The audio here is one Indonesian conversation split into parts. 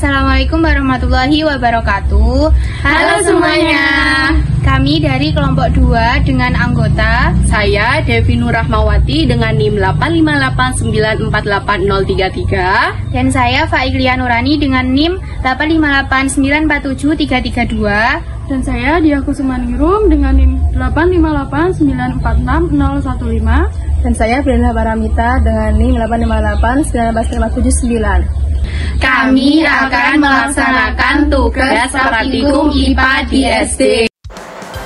Assalamualaikum warahmatullahi wabarakatuh. Halo semuanya. Kami dari kelompok 2 dengan anggota Saya Devi Nurrahmawati dengan NIM 858948033. dan saya Faiklia Nurani dengan NIM 858947332. Dan saya Diah Kusumaningrum dengan NIM 858946015. Dan saya Brenda Paramita dengan NIM 858914579. Kami akan melaksanakan tugas praktikum IPA di SD.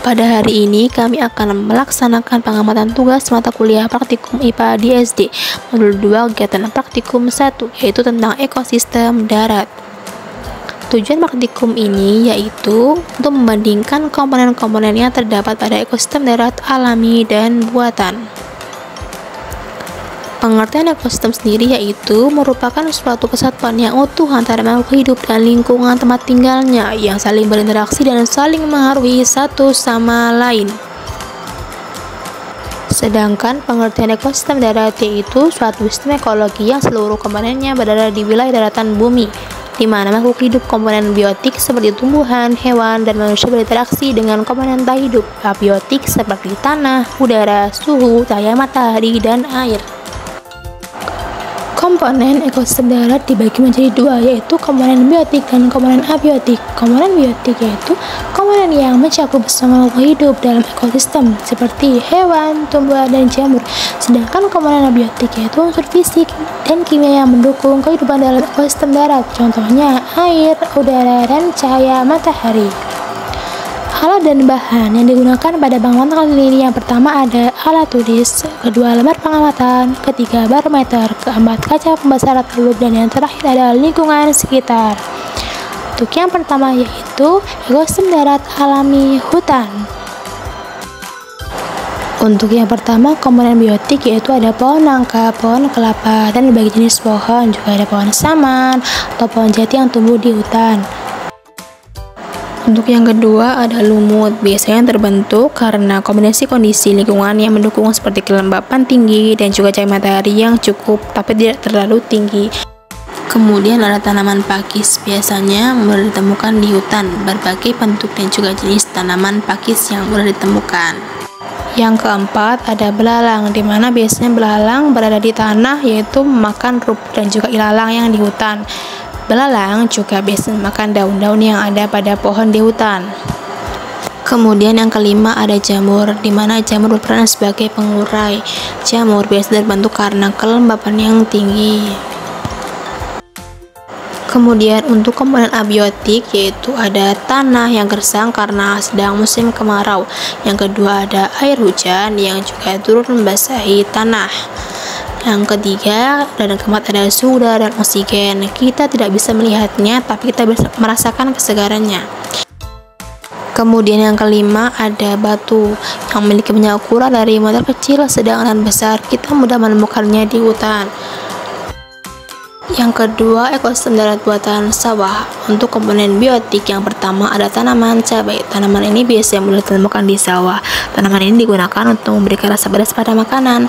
Pada hari ini kami akan melaksanakan pengamatan tugas mata kuliah praktikum IPA di SD modul 2 kegiatan praktikum 1 yaitu tentang ekosistem darat. Tujuan praktikum ini yaitu untuk membandingkan komponen-komponen yang terdapat pada ekosistem darat alami dan buatan. Pengertian ekosistem sendiri yaitu merupakan suatu kesatuan yang utuh antara makhluk hidup dan lingkungan tempat tinggalnya yang saling berinteraksi dan saling mengaruhi satu sama lain. Sedangkan pengertian ekosistem darat yaitu suatu sistem ekologi yang seluruh komponennya berada di wilayah daratan bumi, di mana makhluk hidup komponen biotik seperti tumbuhan, hewan, dan manusia berinteraksi dengan komponen tak hidup abiotik seperti tanah, udara, suhu, cahaya matahari, dan air. Komponen ekosistem darat dibagi menjadi dua, yaitu komponen biotik dan komponen abiotik. Komponen biotik yaitu komponen yang mencakup semua makhluk hidup dalam ekosistem seperti hewan, tumbuhan, dan jamur. Sedangkan komponen abiotik yaitu unsur fisik dan kimia yang mendukung kehidupan dalam ekosistem darat. Contohnya air, udara, dan cahaya matahari. Alat dan bahan yang digunakan pada pengamatan kali ini yang pertama ada alat tulis, kedua lembar pengamatan, ketiga barometer, keempat kaca pembesar teluk, dan yang terakhir ada lingkungan sekitar. Untuk yang pertama yaitu ekosistem darat alami hutan. Untuk yang pertama komponen biotik yaitu ada pohon nangka, pohon kelapa, dan berbagai jenis pohon, juga ada pohon saman atau pohon jati yang tumbuh di hutan. Untuk yang kedua ada lumut, biasanya terbentuk karena kombinasi kondisi lingkungan yang mendukung seperti kelembapan tinggi dan juga cahaya matahari yang cukup tapi tidak terlalu tinggi. Kemudian ada tanaman pakis, biasanya mudah ditemukan di hutan, berbagai bentuk dan juga jenis tanaman pakis yang mudah ditemukan. Yang keempat ada belalang, di mana biasanya belalang berada di tanah yaitu memakan rumput dan juga ilalang yang di hutan. Belalang juga biasa makan daun-daun yang ada pada pohon di hutan. Kemudian yang kelima ada jamur, di mana jamur berperan sebagai pengurai. Jamur biasa terbentuk karena kelembapan yang tinggi. Kemudian untuk komponen abiotik yaitu ada tanah yang gersang karena sedang musim kemarau. Yang kedua ada air hujan yang juga turut membasahi tanah. Yang ketiga dan keempat ada suhu udara dan oksigen. Kita tidak bisa melihatnya tapi kita bisa merasakan kesegarannya. Kemudian yang kelima ada batu yang memiliki banyak ukuran dari model kecil, sedang, dan besar. Kita mudah menemukannya di hutan. Yang kedua ekosistem darat buatan sawah. Untuk komponen biotik yang pertama ada tanaman cabai. Tanaman ini biasanya mudah ditemukan di sawah. Tanaman ini digunakan untuk memberikan rasa pedas pada makanan.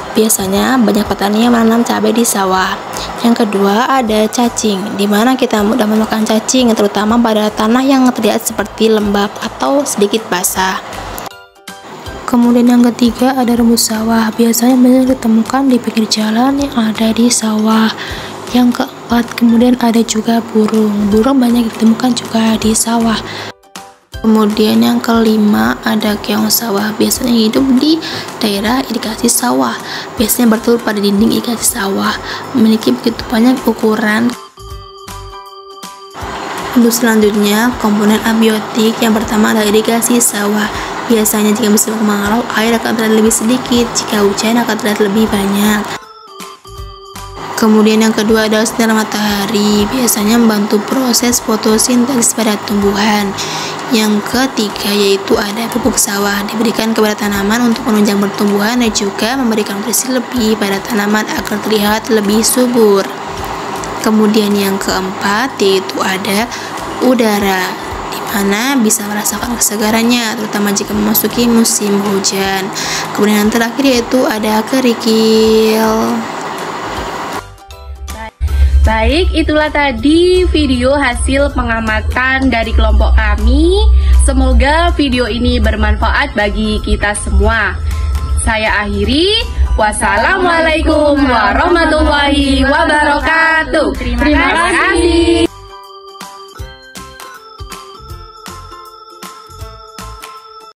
Biasanya banyak petani yang menanam cabai di sawah. Yang kedua ada cacing, di mana kita mudah menemukan cacing terutama pada tanah yang terlihat seperti lembab atau sedikit basah. Kemudian yang ketiga ada rumput sawah, biasanya banyak ditemukan di pinggir jalan yang ada di sawah. Yang keempat kemudian ada juga burung banyak ditemukan juga di sawah. Kemudian yang kelima ada keong sawah, biasanya hidup di daerah irigasi sawah, biasanya bertelur pada dinding irigasi sawah, memiliki begitu banyak ukuran. Untuk selanjutnya komponen abiotik yang pertama adalah irigasi sawah, biasanya jika musim kemarau air akan terlihat lebih sedikit, jika hujan akan terlihat lebih banyak. Kemudian yang kedua adalah sinar matahari, biasanya membantu proses fotosintesis pada tumbuhan. Yang ketiga yaitu ada pupuk sawah, diberikan kepada tanaman untuk menunjang pertumbuhan dan juga memberikan nutrisi lebih pada tanaman agar terlihat lebih subur. Kemudian yang keempat yaitu ada udara, di mana bisa merasakan kesegarannya terutama jika memasuki musim hujan. Kemudian yang terakhir yaitu ada kerikil. Baik, itulah tadi video hasil pengamatan dari kelompok kami. Semoga video ini bermanfaat bagi kita semua. Saya akhiri. Wassalamualaikum warahmatullahi wabarakatuh. Terima kasih.